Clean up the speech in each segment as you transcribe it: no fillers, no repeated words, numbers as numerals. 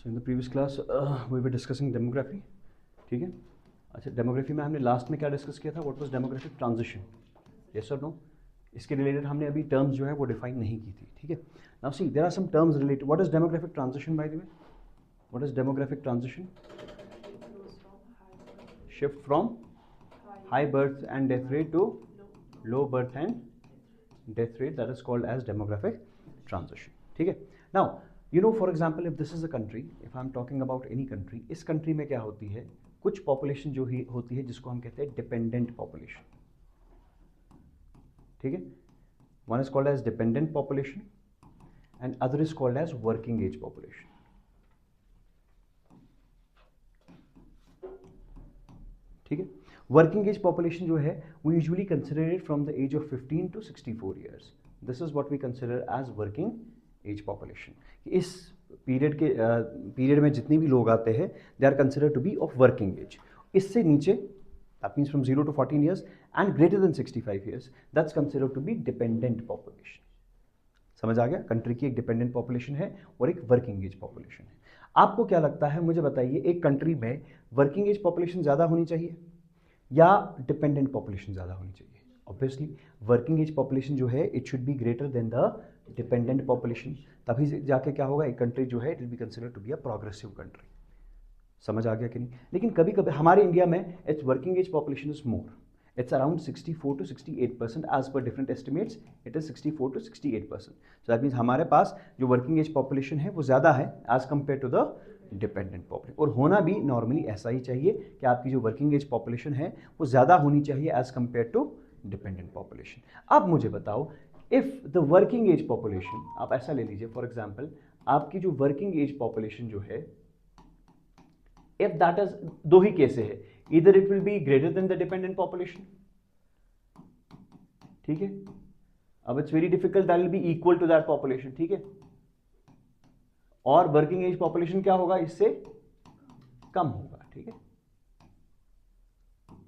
So in the previous class we were discussing demography. ठीक है. अच्छा, डेमोग्राफी में हमने लास्ट में क्या डिस्कस किया था? What was demographic transition? Yes और नो? इसके रिलेटेड हमने अभी टर्म्स जो है वो डिफाइन नहीं की थी. ठीक है. Now see there are some terms related. What is demographic transition by the way? What is demographic transition? Shift from high birth and death rate to low birth and death rate, that is called as demographic transition. ठीक है. Now you know, for example, if this is a country, if I'm talking about any country, इस country में क्या होती है, कुछ population जो ही होती है जिसको हम कहते हैं dependent population. ठीक है. One is called as dependent population and other is called as working age population. ठीक है. वर्किंग एज पॉपुलेशन जो है वो usually considered from the age of 15 to 64 years. This is what we consider as working age population. इस period में जितने भी लोग आते हैं they are considered to be of working age. इससे नीचे that means from 0 to 14 years and greater than 65 years that's considered to be dependent population. समझ आ गया? कंट्री की एक डिपेंडेंट पॉपुलेशन है और एक वर्किंग एज पॉपुलेशन है. आपको क्या लगता है, मुझे बताइए, एक कंट्री में वर्किंग एज पॉपुलेशन ज़्यादा होनी चाहिए या डिपेंडेंट पॉपुलेशन ज़्यादा होनी चाहिए? ऑब्वियसली वर्किंग एज पॉपुलेशन जो है it should be greater than the dependent population. तभी जाके क्या होगा, एक कंट्री जो है it will be considered to be a progressive country. समझ आ गया कि नहीं? लेकिन कभी कभी हमारे इंडिया में its working age population is more. It's around 64 to 68%. As पर different estimates it is 64 to 68%. So that means हमारे पास जो वर्किंग एज पॉपुलेशन है वो ज़्यादा है as compare to the dependent population. और होना भी नॉर्मली ऐसा ही चाहिए कि आपकी जो वर्किंग एज पॉपुलेशन है वो ज़्यादा होनी चाहिए as compare to dependent population. अब मुझे बताओ, if the working age population, आप ऐसा ले लीजिए फॉर एग्जाम्पल, आपकी जो वर्किंग एज पॉपुलेशन जो है, इफ दैट इज, दो ही केस है, either it will be greater than the dependent population. ठीक है. अब it's very difficult, that will be equal to that population. ठीक है. और वर्किंग एज पॉपुलेशन क्या होगा, इससे कम होगा. ठीक है.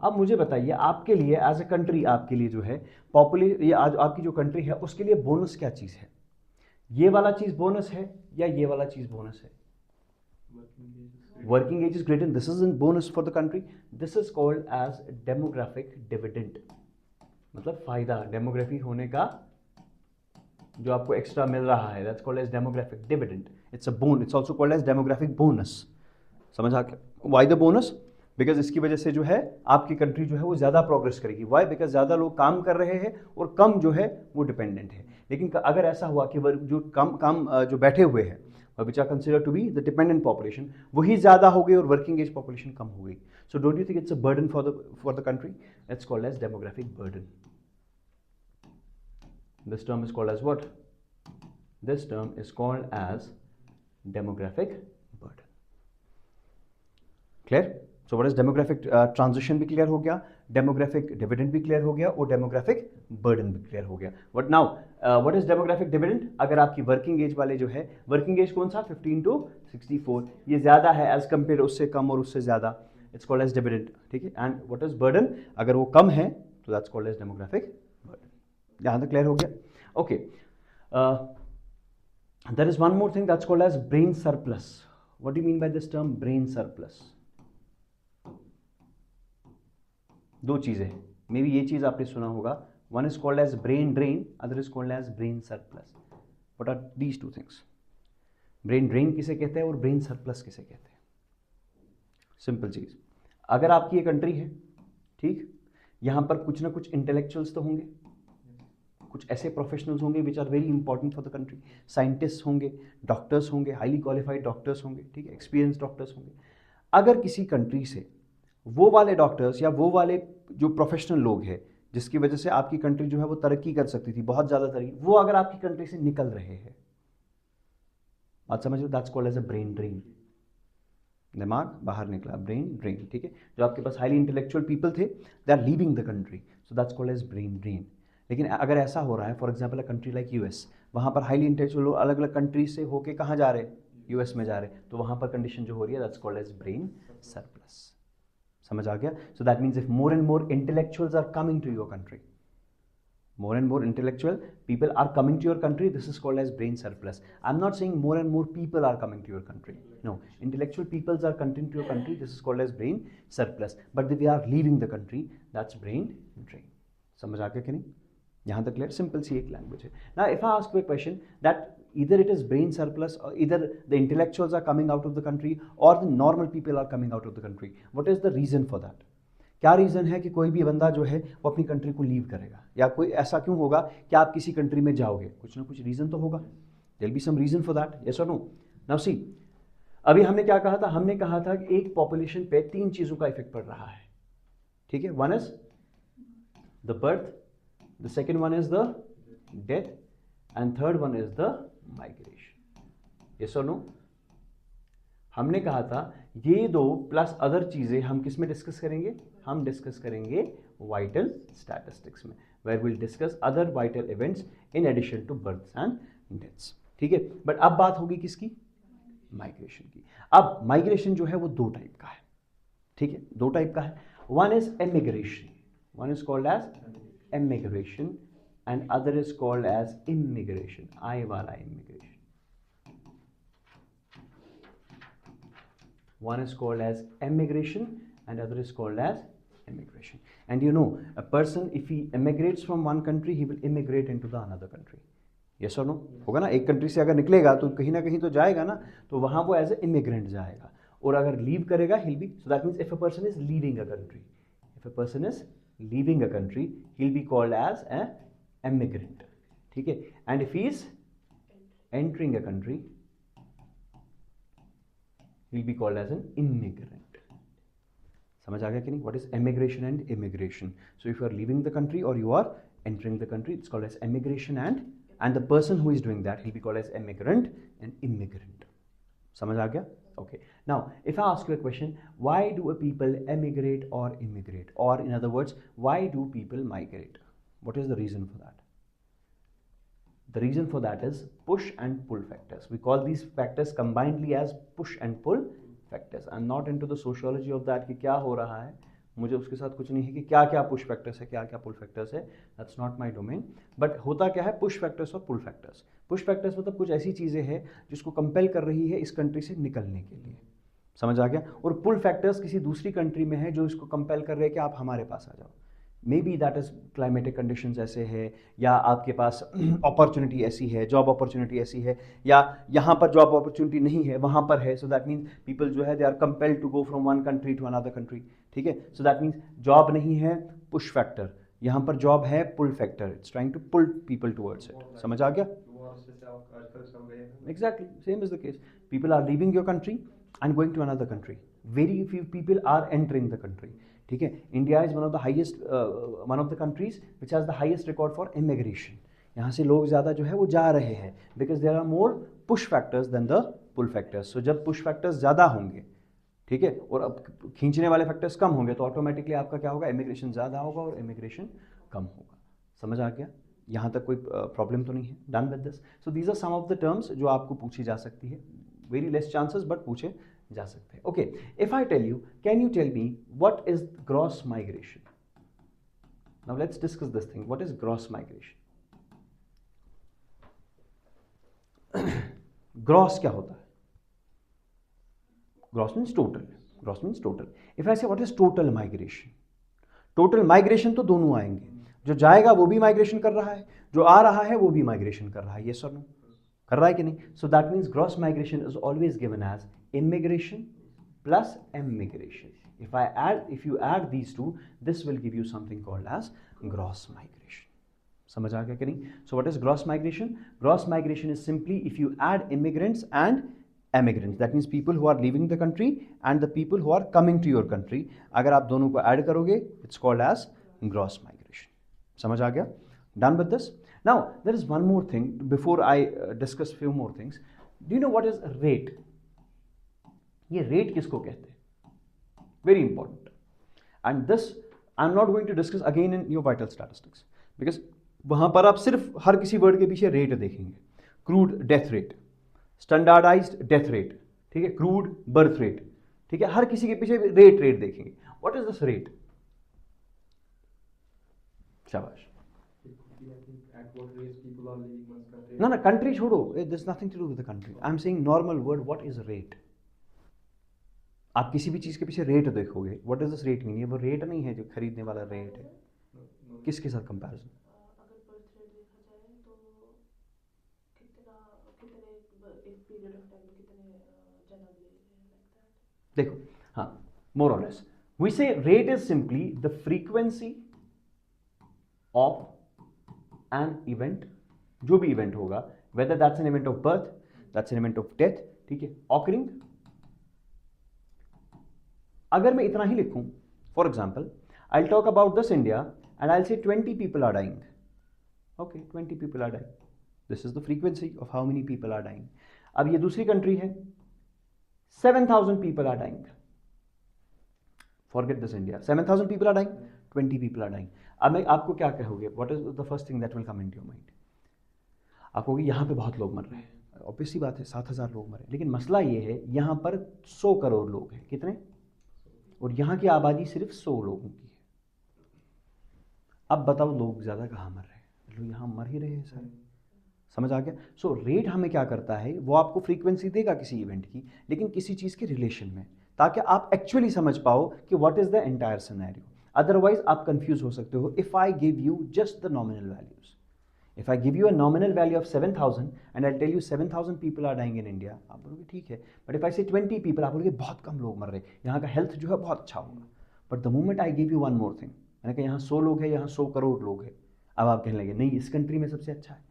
अब मुझे बताइए, आपके लिए एज ए कंट्री, आपके लिए जो है पॉपुलेशन, ये आज आपकी जो कंट्री है उसके लिए बोनस क्या चीज है? ये वाला चीज बोनस है या ये वाला चीज बोनस है? Working age is greater, this is in bonus for the country. This is called as demographic dividend. मतलब फायदा, डेमोग्राफी होने का जो आपको एक्स्ट्रा मिल रहा है, that's called as demographic dividend. It's a boon, it's also called as demographic bonus. समझ आ गया? Why the bonus? बिकॉज इसकी वजह से जो है आपकी कंट्री जो है वो ज़्यादा प्रोग्रेस करेगी. वाई? बिकॉज ज़्यादा लोग काम कर रहे हैं और कम जो है वो डिपेंडेंट है. लेकिन अगर ऐसा हुआ कि जो कम जो बैठे हुए हैं, which are consider to be the dependent population, वही ज़्यादा हो गई और वर्किंग एज पॉपुलेशन कम हो गई. So don't you think it's a burden for the country? It's called as demographic burden. This term is called as what? This term is called as demographic burden. Clear? So what is demographic transition भी clear हो गया, demographic dividend भी clear हो गया और demographic burden भी clear हो गया. But now what is demographic dividend? अगर आपकी working age वाले जो है, working age कौन सा? 15 to 64. ये ज़्यादा है as compared, उससे कम और उससे ज़्यादा. It's called as dividend. ठीक है. And what is burden? अगर वो कम है तो that's called as demographic burden. यहाँ तक क्लियर हो गया? Okay. There is one more thing that's called as brain surplus. What do you mean by this term brain surplus? दो चीजें, मे बी ये चीज आपने सुना होगा. One is called as brain drain, other is called as brain surplus. What are these two things? Brain drain किसे कहते हैं और ब्रेन सरप्लस किसे कहते हैं? सिंपल चीज, अगर आपकी ये कंट्री है, ठीक, यहां पर कुछ ना कुछ इंटेलेक्चुअल्स तो होंगे, कुछ ऐसे प्रोफेशनल्स होंगे which are very important for the country. Scientist होंगे, डॉक्टर्स होंगे, हाईली क्वालिफाइड डॉक्टर्स होंगे, ठीक है, एक्सपीरियंस डॉक्टर्स होंगे. अगर किसी कंट्री से वो वाले डॉक्टर्स या वो वाले जो प्रोफेशनल लोग हैं जिसकी वजह से आपकी कंट्री जो है वो तरक्की कर सकती थी, बहुत ज़्यादा तरक्की, वो अगर आपकी कंट्री से निकल रहे हैं, बात समझ लो, that's called as a brain drain. दिमाग बाहर निकला, ब्रेन ड्रेन. ठीक है. जो आपके पास हाईली इंटेलेक्चुअल पीपल थे, they are leaving the country, so that's called as brain drain. लेकिन अगर ऐसा हो रहा है, for example a country like US, वहाँ पर हाईली इंटेलेक्चुअल लोग अलग अलग कंट्री से होके कहाँ जा रहे हैं? यूएस में जा रहे हैं. तो वहाँ पर कंडीशन जो हो रही है, that's called as brain surplus. समझ आ गया? So that means if more and more intellectuals are coming to your country, more and more intellectual people are coming to your country, this is called as brain surplus. I'm not saying more and more people are coming to your country, no, intellectual peoples are coming to your country, this is called as brain surplus. But if they are leaving the country, that's brain drain. समझ आ गया कि नहीं? यहाँ तक clear, simple सी एक language है. Now if I ask you a question that either it is brain surplus or either the intellectuals are coming out of the country or the normal people are coming out of the country, what is the reason for that? क्या reason है कि कोई भी बंदा जो है वो अपनी कंट्री को लीव करेगा, या कोई ऐसा क्यों होगा कि आप किसी कंट्री में जाओगे? कुछ ना कुछ रीज़न तो होगा. There be some reason for that, yes और नो? नाउ सी, अभी हमने क्या कहा था? हमने कहा था कि एक पॉपुलेशन पे 3 चीज़ों का इफेक्ट पड़ रहा है, ठीक है? One is the birth, the second one is the death, and third one is the migration. Yes और नो? हमने कहा था ये 2 प्लस अदर चीजें हम किस में डिस्कस करेंगे? हम डिस्कस करेंगे वाइटल स्टैटिस्टिक्स में, where will discuss other vital events in addition to births and deaths, ठीक है? बट अब बात होगी किसकी? माइग्रेशन की. अब माइग्रेशन जो है वो 2 टाइप का है, ठीक है? 2 टाइप का है. One is emigration, one is called as emigration and other is called as immigration, I वाला immigration. One is called as emigration and other is called as immigration. And you know, a person if he emigrates from one country, he will immigrate into the another country. Yes or no? होगा ना? एक country से अगर निकलेगा तो कहीं ना कहीं तो जाएगा ना, तो वहाँ वो एज ए इमिग्रेंट जाएगा. और अगर लीव करेगा, he'll be, so that means if a person is leaving a country, if a person is leaving a country, he'll be called as a immigrant, ठीक है? And if he is entering a country, will be called as an immigrant. समझ आ गया कि नहीं? What is emigration and immigration? So if you are leaving the country or you are entering the country, it's called as emigration, and the person who is doing that, he'll be called as immigrant and immigrant. समझ आ गया? Okay. Now, if I ask you a question, why do people emigrate or immigrate? Or in other words, why do people migrate? What is the reason for that? The reason for that is push and pull factors. We call these factors combinedly as push and pull factors. I'm not into the sociology of that कि क्या हो रहा है, मुझे उसके साथ कुछ नहीं है कि क्या क्या पुश फैक्टर्स है, क्या क्या पुल फैक्टर्स है. That's not my domain. But होता क्या है? पुश फैक्टर्स और पुल फैक्टर्स. पुश फैक्टर्स मतलब कुछ ऐसी चीज़ें हैं जिसको कंपेल कर रही है इस कंट्री से निकलने के लिए. समझ आ गया? और पुल फैक्टर्स किसी दूसरी कंट्री में है जो इसको कंपेल कर रहे हैं कि आप हमारे पास आ जाओ. May be that is climatic conditions ऐसे है, या आपके पास अपॉर्चुनिटी ऐसी है, जॉब अपॉर्चुनिटी ऐसी है, या यहाँ पर जॉब अपॉर्चुनिटी नहीं है, वहाँ पर है. सो दैट मीन्स पीपल जो है they are compelled to go from one country to another country, ठीक है? सो दैट मीन्स जॉब नहीं है, पुश फैक्टर. यहाँ पर जॉब है, pull factor. It's trying to pull people towards it. समझ आ गया? Exactly, same is the case. People are leaving your country and going to another country. Very few people are entering the country. ठीक है? India is one of the countries which has the highest record for immigration. यहाँ से लोग ज़्यादा जो है वो जा रहे हैं because there are more push factors than the pull factors. So जब पुश फैक्टर्स ज़्यादा होंगे, ठीक है, और अब खींचने वाले फैक्टर्स कम होंगे, तो ऑटोमेटिकली आपका क्या होगा? इमिग्रेशन ज़्यादा होगा और इमिग्रेशन कम होगा. समझ आ गया? यहाँ तक कोई प्रॉब्लम तो नहीं है? Done with this. So these are some of the terms जो आपको पूछी जा सकती है. वेरी लेस चांसेस बट पूछे जा सकते हैं. Okay, if I tell you, can you tell me what is gross migration? Now let's discuss this thing. What is gross migration? Gross क्या होता है? Gross means total. Gross means total. If I say what is total migration? Total migration तो दोनों आएंगे. जो जाएगा वो भी माइग्रेशन कर रहा है, जो आ रहा है वो भी माइग्रेशन कर रहा है. यस और नो? कर रहा है कि नहीं? So that means gross migration is always given as immigration plus emigration. If you add these two, this will give you something called as gross migration. समझ आ गया कि नहीं? So what is gross migration? Gross migration is simply if you add immigrants and emigrants. That means people who are leaving the country and the people who are coming to your country. अगर आप दोनों को add करोगे, it's called as gross migration. समझ आ गया? Done with this? Now there is one more thing before I discuss few more things. Do you know what is rate? ये rate किसको कहते हैं? Very important. And this I am not going to discuss again in your vital statistics because वहां पर आप सिर्फ हर किसी word के पीछे रेट देखेंगे. Crude death rate, standardised death rate, ठीक है, क्रूड बर्थ रेट, ठीक है, हर किसी के पीछे रेट देखेंगे. What is this rate? शाबाश. ना ना कंट्री छोड़ो, this nothing to do with the country, I am saying normal word, what is rate? आप किसी भी चीज के पीछे रेट देखोगे, what is this rate mean? ये वो रेट नहीं है जो खरीदने वाला रेट है, किसके साथ कंपैरिजन? देखो, हाँ, मोर और less we say rate is simply the frequency of an event, जो भी इवेंट होगा, whether that's an event of birth, that's an event of death, ठीक है, ऑकरिंग। अगर मैं इतना ही लिखूं, for example I talk about this India and I say 20 people are dying, okay 20 people are dying, this is the frequency of how many people are dying. अब ये दूसरी कंट्री है, 7,000 people are dying, forget this India, 7,000 people are dying, 20 people are dying. अब मैं आपको क्या कहोगे, what is the first thing that will come into your mind? आप कहोगे यहाँ पे बहुत लोग मर रहे हैं, ऑब्वियस सी बात है 7,000 लोग मरे, लेकिन मसला ये है यहाँ पर 100 करोड़ लोग हैं, कितने? और यहाँ की आबादी सिर्फ 100 लोगों की है। अब बताओ लोग ज़्यादा कहाँ मर रहे हैं? लोग यहाँ मर ही रहे हैं सारे, समझ आ गया? सो रेट हमें क्या करता है, वो आपको फ्रीक्वेंसी देगा किसी इवेंट की, लेकिन किसी चीज़ के रिलेशन में, ताकि आप एक्चुअली समझ पाओ कि what is the entire scenario. Otherwise आप कंफ्यूज हो सकते हो। If I give you just the nominal values, if I give you a nominal value of 7,000 and I tell you 7,000 people are dying in India, आप बोलोगे ठीक है, but if I say 20 people, आप बोलोगे बहुत कम लोग मर रहे, यहाँ का हेल्थ जो है बहुत अच्छा होगा। But the moment I give you one more thing, मैंने कहा यहाँ 100 लोग हैं, यहाँ 100 करोड़ लोग हैं, अब आप कहने लगे नहीं इस कंट्री में सबसे अच्छा है।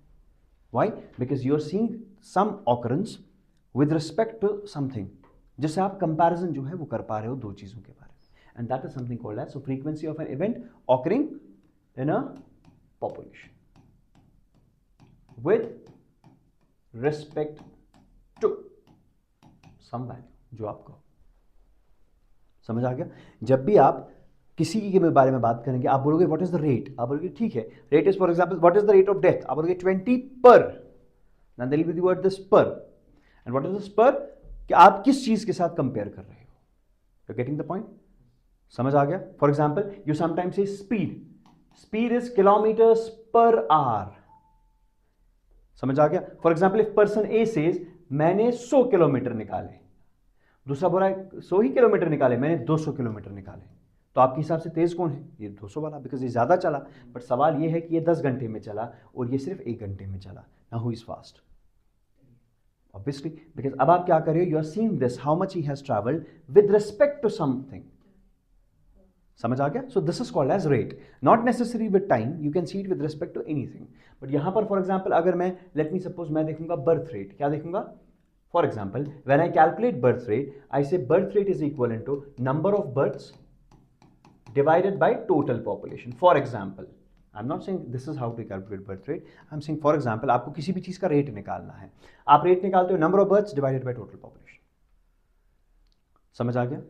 Why? Because you are seeing some occurrence with respect to something, जिससे आप कंपैरिजन जो है वो कर पा रहे हो दो चीज़ों के बारे में, and that is something called as frequency of an event occurring in a population with respect to some value, जो आप कहो। समझ आ गया? जब भी आप किसी के बारे में बात करेंगे, आप बोलोगे व्हाट इज द रेट, आप बोलोगे ठीक है, rate is for example what is the rate of death, आप बोलोगे 20 per, now there will be the word this per, and what is this per, कि आप किस चीज के साथ कंपेयर कर रहे हो। You getting the point? समझ आ गया? फॉर एग्जांपल यू समटाइम्स से speed, speed is kilometres per hour, समझ आ गया? For example if person A says मैंने 100 किलोमीटर निकाले, दूसरा बोला 100 ही किलोमीटर निकाले, मैंने 200 किलोमीटर निकाले, तो आपके हिसाब से तेज कौन है? ये 200 वाला, बिकॉज ये ज्यादा चला। बट सवाल ये है कि ये 10 घंटे में चला और ये सिर्फ 1 घंटे में चला, now who is fast? Obviously, because अब आप क्या कर रहे हो, you are seeing this how much he has travelled with respect to something. समझ आ गया? So this is called as rate, not necessary with time, you can see it with respect to anything. But यहां पर for example अगर मैं, late me suppose मैं देखूंगा birth rate, क्या देखूंगा? For example when I calculate birth rate, I say birth rate is equal to number of births divided by total population. For example, I'm not saying this is how to calculate birth rate. I'm saying for example, आपको किसी भी चीज का rate निकालना है, आप rate निकालते हो number of births divided by total population. समझ आ गया?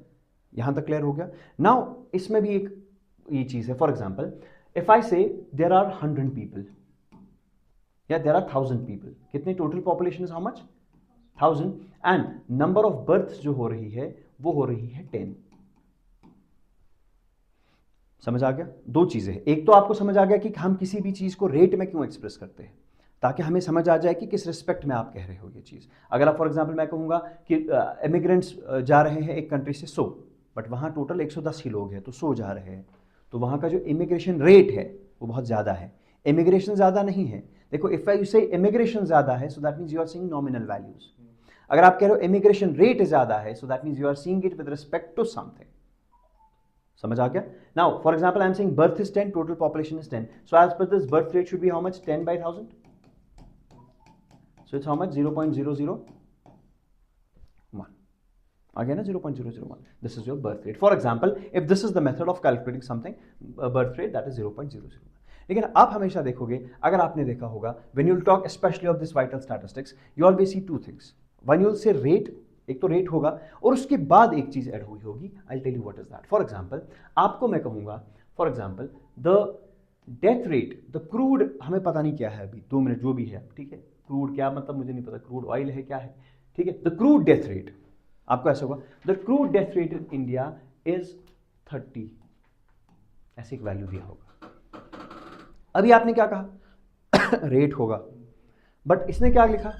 यहां तक क्लियर हो गया? नाउ इसमें भी एक ये चीज है, for example if I say there are 100 people या देयर आर 1000 पीपल, कितनी total population is how much? 1000, and number of births जो हो रही है वो हो रही है 10। समझ आ गया? दो चीजें हैं, एक तो आपको समझ आ गया कि हम किसी भी चीज को रेट में क्यों एक्सप्रेस करते हैं, ताकि हमें समझ आ जाए कि किस रिस्पेक्ट में आप कह रहे हो ये चीज। अगर आप फॉर एग्जांपल मैं कहूंगा कि इमिग्रेंट्स जा रहे हैं एक कंट्री से 100, बट वहां टोटल 110 ही लोग हैं, तो 100 जा रहे हैं, तो वहां का जो इमिग्रेशन रेट है वो बहुत ज्यादा है, इमिग्रेशन ज्यादा नहीं है। देखो इफ यू से इमिग्रेशन ज्यादा है, so that means you are seeing nominal values. अगर आप कह रहे हो इमिग्रेशन रेट ज्यादा है, so that means you are seeing it with respect to something. समझ आ गया? Now for example I am saying birth is 10, total population is 10, so as per this birth rate should be how much? 10 by 1000, so it's how much? 0.001, आ गया ना? 0.001, this is your birth rate. For example, if this is the method of calculating something, birth rate, that is 0.001. लेकिन आप हमेशा देखोगे, अगर आपने देखा होगा, when you talk especially of this vital statistics, you always see two things. One you will say rate, एक तो रेट होगा और उसके बाद एक चीज ऐड हुई होगी, I tell you what is that. For example आपको मैं कहूंगा, for example the death rate, the crude, हमें पता नहीं क्या है अभी, 2 मिनट जो भी है, ठीक है, क्रूड क्या मतलब मुझे नहीं पता, क्रूड ऑयल है क्या है, ठीक है, द क्रूड डेथ रेट, आपको ऐसा होगा the crude death rate in India is 30, ऐसे एक वैल्यू दिया होगा। अभी आपने क्या कहा? रेट होगा, बट इसने क्या लिखा?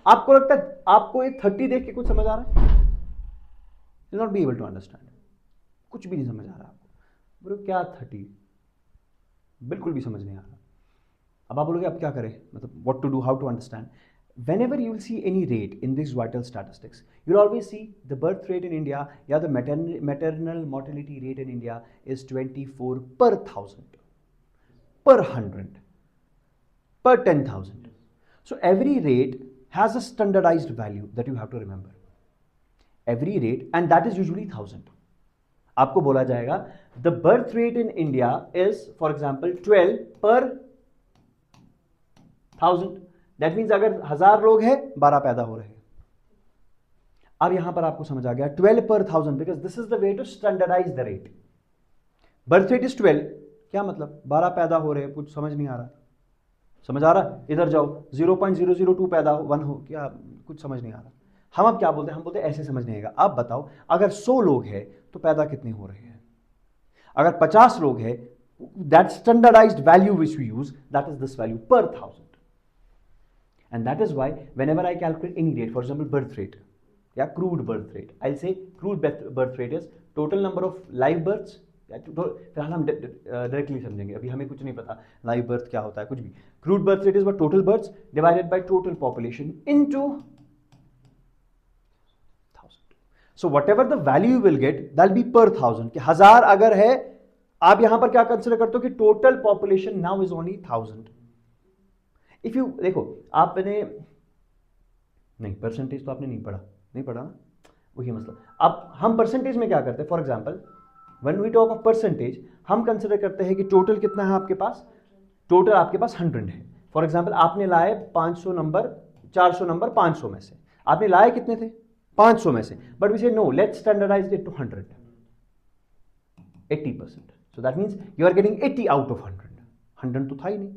आपको लगता है आपको ये 30 देख के कुछ समझ आ रहा है? You not be able to understand, कुछ भी नहीं समझ आ रहा आपको। बोलो क्या 30? बिल्कुल भी समझ नहीं आ रहा। अब आप बोलोगे अब क्या करें, मतलब what to do, how to understand? whenever you will see any rate in these vital statistics, you'll always see the birth rate in India, yeah, the maternal mortality rate in India is 24 per 1000, per 100, per 10,000. So every rate has a standardized value that you have to remember. Every rate, and that is usually 1000. आपको बोला जाएगा the birth rate in India is for example 12 per 1000. That means अगर 1000 लोग हैं 12 पैदा हो रहे हैं। अब यहां पर आपको समझ आ गया 12 per 1000 because this is the way to standardise the rate. Birth rate is 12, क्या मतलब 12 पैदा हो रहे हैं, कुछ समझ नहीं आ रहा। समझ आ रहा? इधर जाओ 0.002 पैदा हो 1 हो, क्या कुछ समझ नहीं आ रहा। हम अब क्या बोलते हैं? हम बोलते हैं ऐसे समझ नहीं आएगा। आप बताओ अगर 100 लोग हैं तो पैदा कितने हो रहे हैं? अगर 50 लोग हैं, that standardised value which we use, that is this value per 1000. And that is why whenever I calculate any rate, for example birth rate, yeah, crude birth rate, I'll say crude birth rate is total number of live births. फिलहाल हम directly समझेंगे, अभी हमें कुछ नहीं पता live birth क्या होता है, कुछ भी। Crude birth rate is what total births divided by total population into 1000. So whatever the value you will get that be per 1000 कि 1000 अगर है, आप यहां पर क्या कंसीडर करते हो कि total population now is only 1000. If you देखो, आपने नहीं परसेंटेज तो आपने नहीं पढ़ा ना, वही मसला। अब हम परसेंटेज में क्या करते हैं? For example when we talk of percentage, हम कंसिडर करते हैं कि टोटल कितना है आपके पास। टोटल आपके पास 100 है। फॉर एग्जांपल आपने लाए 500 नंबर, 400 नंबर 500 में से। आपने लाए कितने थे? 500 में से। But we say no, let's standardise it to 100, 80%. So that means you are getting 80 out of 100. 100 तो था ही नहीं.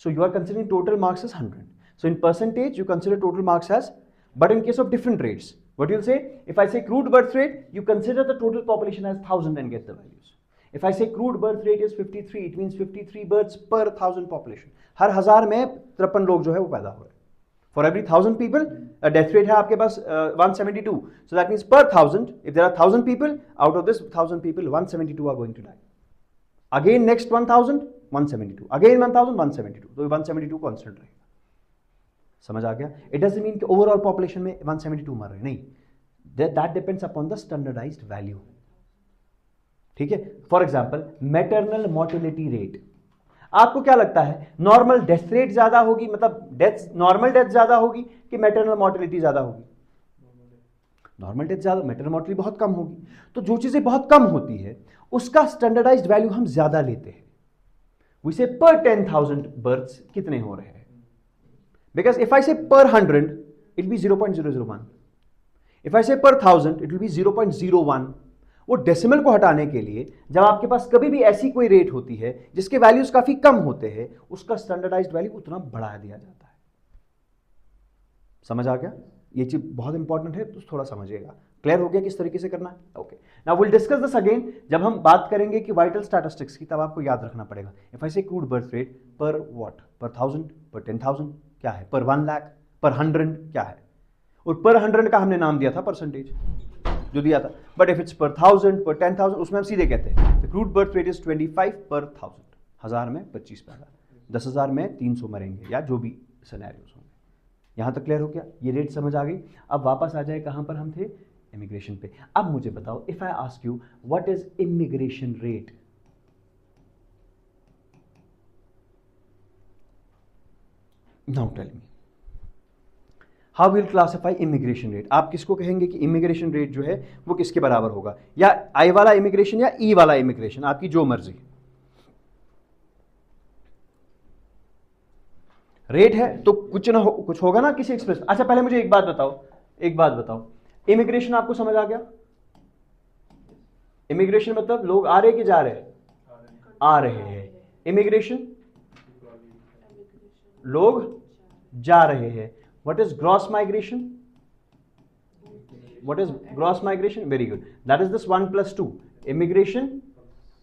So you are considering total marks as 100. So in percentage, you consider total marks as, but in case of different rates, what you'll say, if I say crude birth rate, you consider the total population as 1000 and get the values. If I say crude birth rate is 53, it means 53 births per 1000 population. हर 1000 में 53 लोग जो है वो पैदा हो रहे हैं. For every 1000 people, a death rate है आपके पास 172. So that means per 1000, if there are 1000 people, out of this 1000 people, 172 are going to die. Again next 1000, 172, again 1000, 172. तो 172 कांस्टेंट रहेगा. समझ आ गया? इट डजंट मीन कि ओवरऑल पॉपुलेशन में 172 मर रहे हैं, नहीं. That depends upon the standardised value. ठीक है? For example maternal mortality rate, आपको क्या लगता है नॉर्मल डेथ रेट ज्यादा होगी, मतलब डेथ, नॉर्मल डेथ ज्यादा होगी कि मैटरनल मोर्टेलिटी ज्यादा होगी? नॉर्मल डेथ ज्यादा, मैटरनल मोर्टेलिटी बहुत कम होगी. तो जो चीजें बहुत कम होती है उसका स्टैंडर्डाइज्ड वैल्यू हम ज्यादा लेते हैं. We say per 10,000 births कितने हो रहे हैं? Because if I say per 100, it will be 0.001. If I say per 1000, it will be 0.01. वो डेसिमल को हटाने के लिए जब आपके पास कभी भी ऐसी कोई रेट होती है जिसके वैल्यूज काफी कम होते हैं, उसका स्टैंडर्डाइज्ड वैल्यू उतना बढ़ा दिया जाता है. समझ आ गया? ये चीज बहुत इंपॉर्टेंट है, तो थोड़ा समझिएगा. क्लियर हो गया किस तरीके से करना है? Okay, now will discuss this again. जब हम बात करेंगे कि वाइटल स्टैटिस्टिक्स की, तब आपको याद रखना पड़ेगा. इफ आई से क्रूड बर्थ रेट पर व्हाट, पर 1000, पर 10,000 क्या है, पर 1 लाख, पर 100 क्या है, और पर 100 का हमने नाम दिया था परसेंटेज जो दिया था. बट इफ इट्स पर 1000, पर 10,000, उसमें हम सीधे कहते हैं क्रूड बर्थ रेट इज 25 पर 1000. 1000 में 25 पैदा, 10,000 में 300 मरेंगे, या जो भी सिनेरियोस होंगे. यहां तक क्लियर हो गया? ये रेट समझ आ गई. अब वापस आ जाए कहां पर हम थे? इमिग्रेशन पे. अब मुझे बताओ, if I ask you what is immigration rate, now tell me how will classify immigration rate. आप किसको कहेंगे कि इमिग्रेशन रेट जो है वो किसके बराबर होगा? या आई वाला इमिग्रेशन या ई वाला इमिग्रेशन, आपकी जो मर्जी. रेट है तो कुछ ना कुछ होगा ना किसी एक्सप्रेस. अच्छा पहले मुझे एक बात बताओ, इमिग्रेशन आपको समझ आ गया? इमिग्रेशन मतलब लोग आ रहे कि जा रहे हैं? आ रहे हैं. इमिग्रेशन लोग जा रहे हैं. What is gross migration? What is gross migration? Very good, that is this 1 + 2, immigration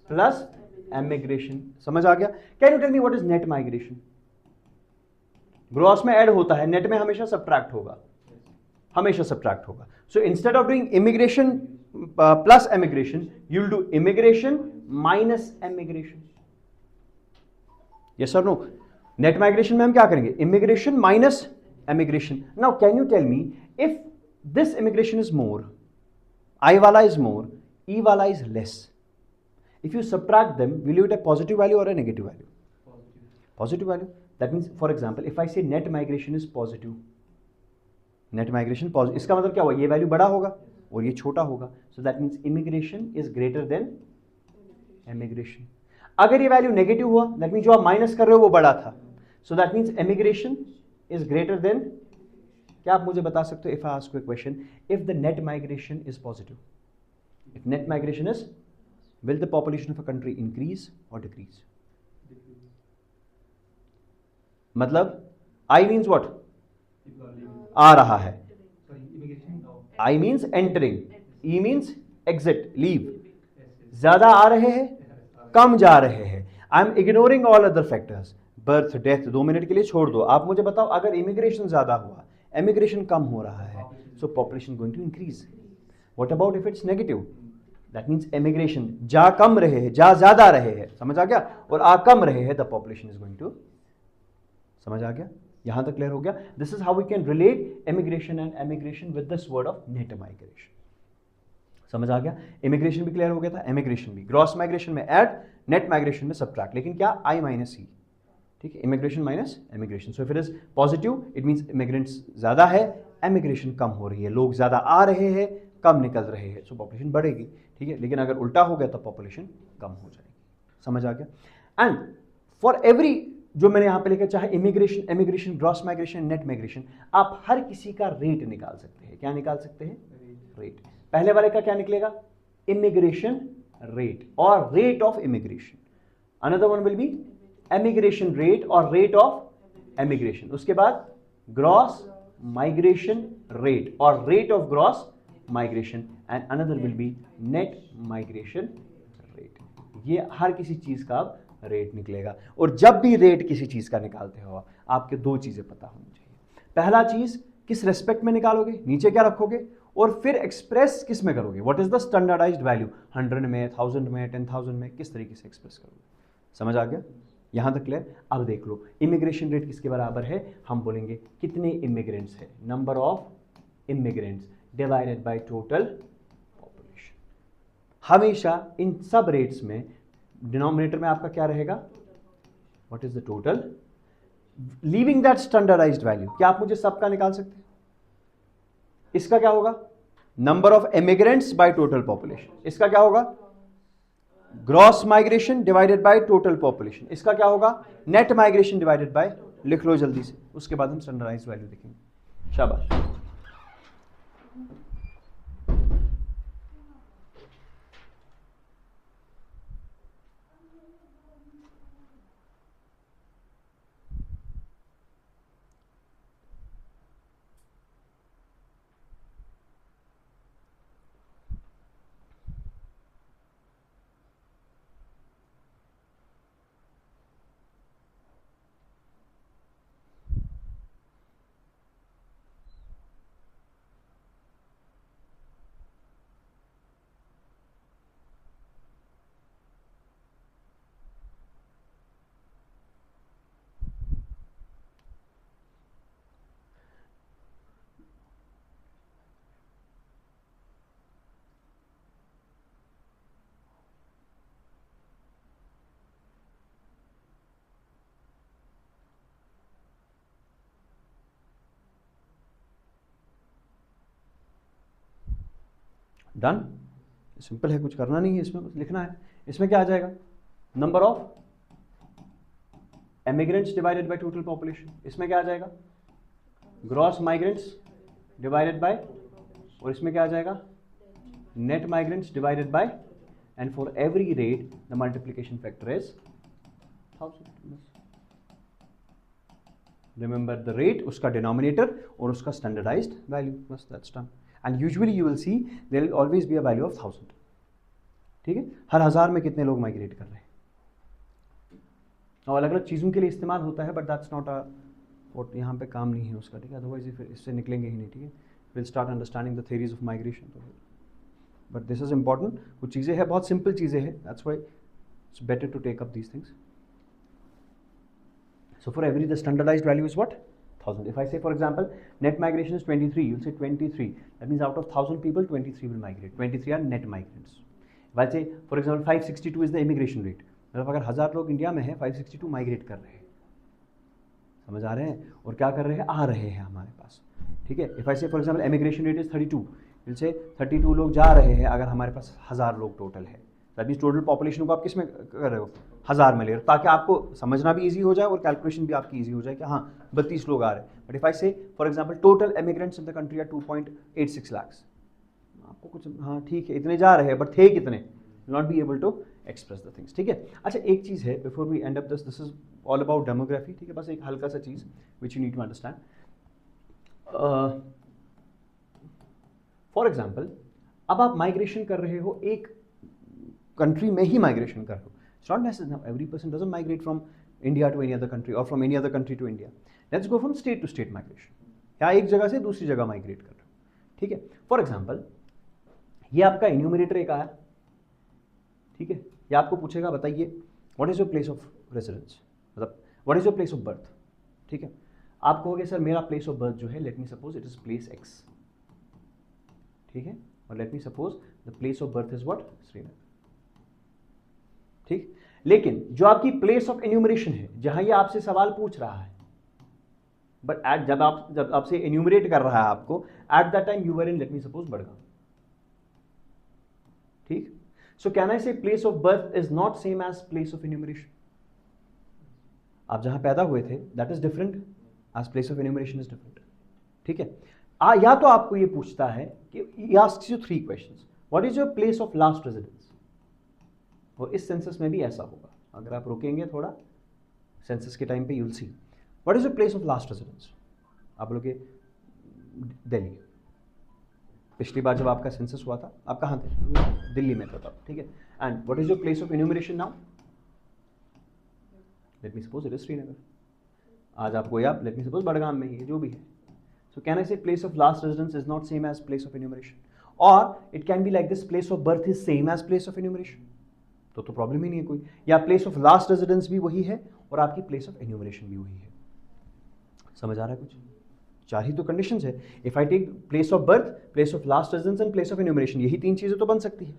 plus emigration. समझ आ गया? Can you tell me what is net migration? Gross में ऐड होता है, नेट में हमेशा सब्ट्रैक्ट होगा, हमेशा सब्ट्रैक्ट होगा. So instead of doing immigration plus emigration, you will do immigration minus emigration. Yes और नो? नेट माइग्रेशन में हम क्या करेंगे? Immigration minus emigration. Now can you tell me, if this immigration is more, I वाला is more, E वाला is less. If you subtract them, will you get a positive value or a negative value? Positive value. That means, for example, if I say net migration is positive, net migration positive, इसका मतलब क्या हुआ? ये value बड़ा होगा और ये छोटा होगा. So that means immigration is greater than emigration. अगर ये वैल्यू नेगेटिव हुआ, that means जो आप माइनस कर रहे हो वो बड़ा था. So that means emigration is greater than. क्या आप मुझे बता सकते हो, if I ask you a question, if the net migration is positive, if net migration is, will the population of a country increase और डिक्रीज? मतलब I means what? आ रहा है. I means entering, E means exit, leave. ज्यादा आ रहे हैं, कम जा रहे हैं. I am ignoring all other factors. Birth death 2 minute के लिए छोड़ दो. आप मुझे बताओ, अगर इमिग्रेशन ज्यादा हुआ, एमिग्रेशन कम हो रहा है, so population going to increase. What about if it's negative? That means emigration जा कम रहे हैं, जा ज्यादा रहे हैं, समझ आ गया, और आ कम रहे हैं, the population is going to. समझ आ गया? यहां तक क्लियर हो गया? This is how we can relate immigration and emigration with this word of net migration. समझ आ गया? इमिग्रेशन भी क्लियर हो गया था, एमिग्रेशन भी. ग्रॉस माइग्रेशन में ऐड, नेट माइग्रेशन में सब्ट्रैक्ट, लेकिन क्या? आई माइनस ई. ठीक है, immigration minus emigration. So if it is positive, it means immigrants ज्यादा है, एमिग्रेशन कम हो रही है, लोग ज्यादा आ रहे हैं, कम निकल रहे हैं, सो पॉपुलेशन बढ़ेगी. ठीक है, लेकिन अगर उल्टा हो गया तो पॉपुलेशन कम हो जाएगी. समझ आ गया? एंड फॉर एवरी, जो मैंने यहां पे लिखा, चाहे immigration, emigration, gross migration, net migration, आप हर किसी का रेट निकाल सकते हैं. क्या निकाल सकते हैं? रेट. पहले वाले का क्या निकलेगा? इमिग्रेशन रेट और rate of immigration. Another one will be emigration rate और रेट ऑफ एमिग्रेशन. उसके बाद ग्रॉस माइग्रेशन रेट और rate of gross migration. And another will be net migration rate. ये हर किसी चीज का रेट निकलेगा. और जब भी रेट किसी चीज का निकालते हो, आपके 2 चीजें पता होनी चाहिए. पहला चीज, किस रेस्पेक्ट में निकालोगे, नीचे क्या रखोगे, और फिर एक्सप्रेस किस में करोगे, what is the standardised value, 100 में, 1000 में, 10,000 में, किस तरीके से एक्सप्रेस करोगे. समझ आ गया? यहां तक क्लियर? अब देख लो, इमिग्रेशन रेट किसके बराबर है? हम बोलेंगे कितने इमिग्रेंट्स है, number of immigrants divided by total population. हमेशा इन सब रेट्स में डिनोमिनेटर में आपका क्या रहेगा? What is the total, leaving that standardised value. क्या आप मुझे सबका निकाल सकते हैं? इसका क्या होगा? Number of immigrants bye total population. इसका क्या होगा? Gross migration divided by total population. इसका क्या होगा? Net migration divided by. लिख लो जल्दी से, उसके बाद हम स्टैंडर्डाइज्ड वैल्यू देखेंगे. शाबाश. डन. सिंपल है, कुछ करना नहीं है इसमें, कुछ लिखना है. इसमें क्या आ जाएगा? Number of emigrants divided by total population. इसमें क्या आ जाएगा? ग्रॉस माइग्रेंट्स डिवाइडेड बाय, और इसमें क्या आ जाएगा? Net migrants divided by. And for every rate the multiplication factor is 1000. Remember the rate, उसका डिनोमिनेटर और उसका स्टैंडर्डाइज्ड वैल्यू, बस that's done. And usually you will see there will always be a value of 1000. ठीक है, हर 1000 में कितने लोग migrate कर रहे हैं. और अलग अलग चीज़ों के लिए इस्तेमाल होता है, बट दैट्स नॉट अ और यहाँ पे काम नहीं है उसका, ठीक है, अदरवाइज फिर इससे निकलेंगे ही नहीं, ठीक है। Will start understanding the theories of migration, but this is important, कुछ चीज़ें हैं, बहुत सिंपल चीज़ें हैं, that's why it's better to take up these things. So for every, the standardized value is what? 1000. If I say, for example, net migration is 23, you'll say 23. That means out of 1000 people, 23 will migrate. 23 are net migrants. If I say, for example, 562 is the immigration rate. मतलब अगर 1000 लोग India में हैं, 562 migrate कर रहे हैं, समझ आ रहे हैं, और क्या कर रहे हैं, आ रहे हैं हमारे पास, ठीक है. If I say for example immigration rate is 32, will say 32 लोग जा रहे हैं अगर हमारे पास 1000 लोग टोटल है. दैट मीन्स टोटल पॉपुलेशन को आप किस में कर रहे हो, 1000 में ले रहे हो, ताकि आपको समझना भी इजी हो जाए और कैलकुलेशन भी आपकी इजी हो जाए कि हाँ 32 लोग आ रहे हैं. But if I say for example total immigrants in the country are 2.86 lakhs, आपको कुछ हाँ ठीक है इतने जा रहे हैं, बट थे कितने, not be able to express the things, ठीक है. अच्छा एक चीज़ है before we end up this is all about demography, ठीक है, बस एक हल्का सा चीज़ which you need to understand. For example अब आप माइग्रेशन कर रहे हो, एक कंट्री में ही माइग्रेशन कर रहे हो. It's not necessary now every person doesn't migrate from India to any other country और from any other country to India. Let's go from state to state migration, या एक जगह से दूसरी जगह माइग्रेट कर रहे हो, ठीक है. फॉर एग्जाम्पल ये आपका इन्यूमरेटर एक आया, ठीक है, ये आपको पूछेगा बताइए what is your place of residence, मतलब what is your place of birth, ठीक है. आप कहोगे सर मेरा प्लेस ऑफ बर्थ जो है, late me suppose it is place x, ठीक है, और late me suppose the place of birth is what, Srinagar, ठीक. लेकिन जो आपकी प्लेस ऑफ एन्यूमरेशन है, जहां ये आपसे सवाल पूछ रहा है, बट एट जब आपसे एन्यूमरेट कर रहा है आपको, at that time you were in let me suppose Badgaon, ठीक. So can I say place of birth is not same as place of enumeration. आप जहां पैदा हुए थे that is different as place of enumeration is different, ठीक है. या तो आपको ये पूछता है कि asks you 3 questions, what is your place of last residence, और इस सेंसस में भी ऐसा होगा, अगर आप रुकेंगे थोड़ा सेंसस के टाइम पे you will see what is your place of last residence. आप लोग दिल्ली, पिछली बार जब आपका सेंसस हुआ था आप कहाँ थे, दिल्ली में था तब, ठीक है. And what is your place of enumeration now, late me suppose it is Srinagar. आज आपको या लेट मी सपोज बड़गाम में ही जो भी है. सो can I say place of last residence is not same as place of enumeration, और it can be like this, place of birth is same as place of enumeration, तो problem ही नहीं है कोई. या प्लेस ऑफ लास्ट रेजिडेंस भी वही है और आपकी प्लेस ऑफ एन्यूमरेशन भी वही है. समझ आ रहा है कुछ, 4 ही तो कंडीशंस है. If I take place of birth, place of last residence and place of enumeration, यही 3 चीजें तो बन सकती है.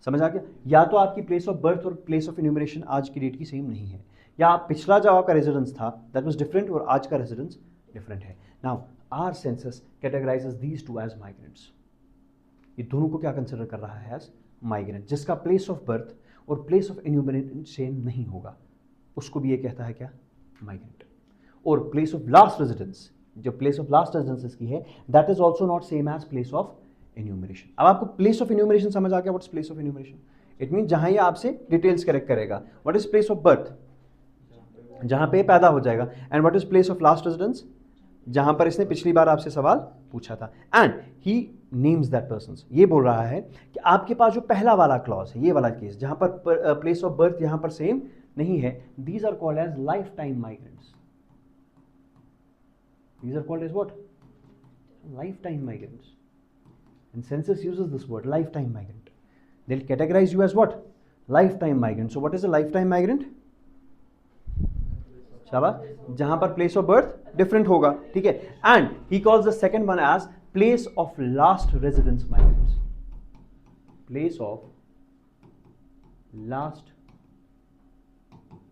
समझ आ गया. या तो आपकी प्लेस ऑफ बर्थ और प्लेस ऑफ एन्यूमरेशन आज की डेट की सेम नहीं है, या आप पिछला जो आपका रेजिडेंस था दैट वाज डिफरेंट और आज का रेजिडेंस डिफरेंट है. Now our census categorises these two as migrants. ये दोनों को क्या कंसिडर कर रहा है, एज माइग्रेंट. जिसका प्लेस ऑफ बर्थ और प्लेस ऑफ एन्यूमरेशन सेम नहीं होगा उसको भी ये कहता है क्या, माइग्रेंट. और प्लेस ऑफ लास्ट रेजिडेंस, जो प्लेस ऑफ लास्ट रेजिडेंस की है, that is also not same as place of enumeration. अब आपको प्लेस ऑफ एन्यूमरेशन समझ आ गया, what is place of enumeration. It mean जहां ये आपसे डिटेल्स करेक्ट करेगा. What is place of birth, जहां पे पैदा हो जाएगा. And what is place of last residence, जहां पर इसने पिछली बार आपसे सवाल पूछा था. And he names that person. ये बोल रहा है कि आपके पास जो पहला वाला क्लॉज है, ये वाला केस जहां पर प्लेस ऑफ बर्थ यहां पर सेम नहीं है, these are called as life time migrants. These are called as what, life time migrants. And census uses this word life time migrant. They will categorise you as what, life time migrant. So what is a life time migrant, शाबाश, जहां पर place of birth different होगा, ठीक है. And he calls the second one as place of last residence migrants. Place of last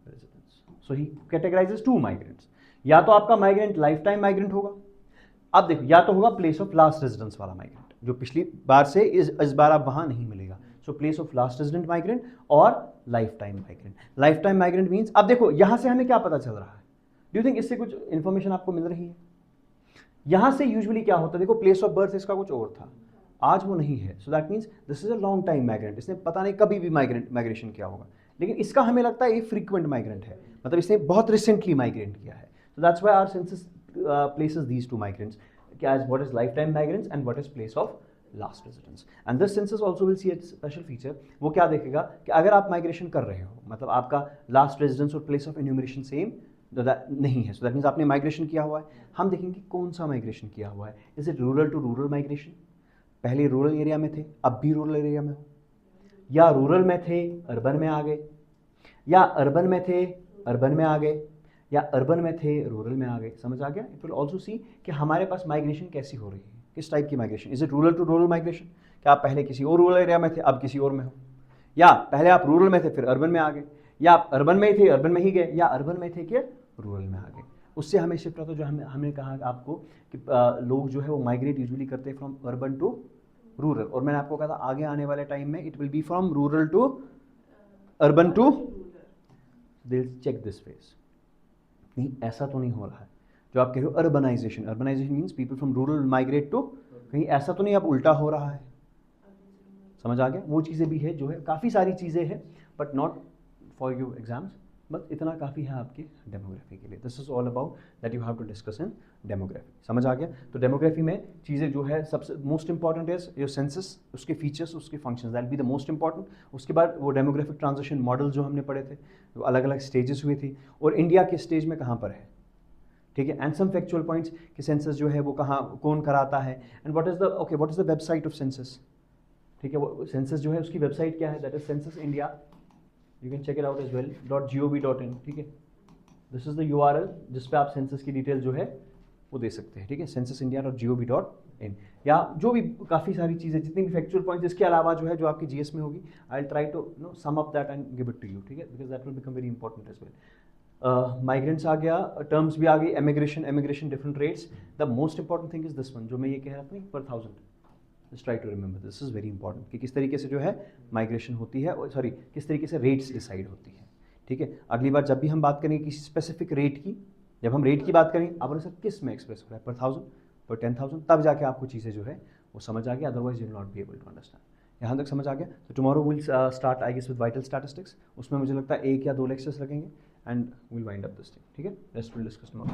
residence. So he categorises 2 migrants. या तो आपका migrant life time migrant होगा, अब देखो, या तो होगा प्लेस ऑफ लास्ट रेजिडेंस वाला माइग्रेंट, जो पिछली बार से इस बार आप वहां नहीं मिलेगा. So place of last resident migrant और life time migrant. Life time migrant means, अब देखो यहां से हमें क्या पता चल रहा है, डू यू थिंक इससे कुछ इंफॉर्मेशन आपको मिल रही है. यहां से यूजुअली क्या होता है, देखो प्लेस ऑफ बर्थ इसका कुछ और था, आज वो नहीं है. So that means this is a long time migrant. इसने पता नहीं कभी भी माइग्रेशन किया होगा, लेकिन इसका हमें लगता है ये फ्रीक्वेंट माइग्रेंट है, मतलब इसने बहुत रिसेंटली माइग्रेट किया है. So that's why our census places these 2 migrants as what is lifetime migrants and what is place of last residence. And this census also will see a special feature. वो क्या देखेगा कि अगर आप migration कर रहे हो, मतलब आपका लास्ट रेजिडेंस और प्लेस ऑफ एन्यूमरेशन सेम नहीं है, सो दैट मीन्स आपने माइग्रेशन किया हुआ है। हम देखेंगे कौन सा माइग्रेशन किया हुआ है। Is it rural to rural migration, पहले रूरल एरिया में थे अब भी रूरल एरिया में हो, या रूरल में थे अर्बन में आ गए, या अर्बन में थे अर्बन में आ गए, या अर्बन में थे रूरल में आ गए। समझ आ गया? इट विल ऑल्सो सी कि हमारे पास माइग्रेशन कैसी हो रही है, किस टाइप की migration. Is it rural to rural migration, क्या आप पहले किसी और रूरल एरिया में थे अब किसी और में हो, या पहले आप रूरल में थे फिर अर्बन में आ गए, या आप अर्बन में ही थे अर्बन में ही गए, या अर्बन में थे कि रूरल में आ गए। उससे हमें शिफ्ट होता, जो हमने कहा आपको कि लोग जो है वो माइग्रेट यूजुअली करते हैं फ्रॉम अर्बन टू रूरल, और मैंने आपको कहा था आगे आने वाले टाइम में it will be from rural to urban to, they check this phase. नहीं, ऐसा तो नहीं हो रहा है जो आप कह रहे हो urbanisation. Urbanisation means people from rural migrate to, कहीं ऐसा तो नहीं अब उल्टा हो रहा है। समझ आ गया? वो चीज़ें भी है जो है, काफ़ी सारी चीज़ें हैं but not for your exams, बस इतना काफ़ी है आपके डेमोग्राफी के लिए। This is all about that you have to discuss in demography. समझ आ गया? तो डेमोग्राफी में चीज़ें जो है सबसे most important is your census, उसके फीचर्स, उसके functions, that be the most important. उसके बाद वो डेमोग्राफिक ट्रांजिशन मॉडल जो हमने पढ़े थे, वो अलग अलग स्टेजेस हुए थी, और इंडिया के स्टेज में कहाँ पर है, ठीक है। एंड सम फैक्चुअल पॉइंट्स कि सेंसस जो है वो कहाँ कौन कराता है, and what is the okay what is the website of census, ठीक है। वो सेंसस जो है उसकी वेबसाइट क्या है, that is census India, you can check it out as well .gov.in, ठीक है। दिस इज द URL जिस पे आप सेंसस की डिटेल जो है वो दे सकते हैं, ठीक है, censusindia.gov.in, या जो भी काफ़ी सारी चीज़ें, जितनी भी फैक्चुअल पॉइंट्स इसके अलावा जो है जो आपकी GS में होगी, I will try to no sum up that and give it to you, ठीक है, because that will become very important as well. Migrants आ गया, टर्म्स भी आ गई, emigration different rates. The most important thing is this one, जो मैं ये कह रहा था पर 1000, just try to remember, this is very important कि किस तरीके से जो है माइग्रेशन होती है, और सॉरी किस तरीके से रेट्स डिसाइड होती है, ठीक है। अगली बार जब भी हम बात करेंगे किसी स्पेसिफिक रेट की, जब हम रेट की बात करेंगे, आपने सर किस में एक्सप्रेस हो रहा है, पर 1000 पर 10,000, तब जाके आपको चीज़ें जो है वो समझ आ गया, otherwise you will not be able to understand. यहाँ तक समझ आ गया? तो tomorrow will start I guess with vital statistics, उसमें मुझे लगता है 1 या 2 लेक्चर्स लगेंगे, and will wind up this thing, ठीक है। Rest will discuss tomorrow.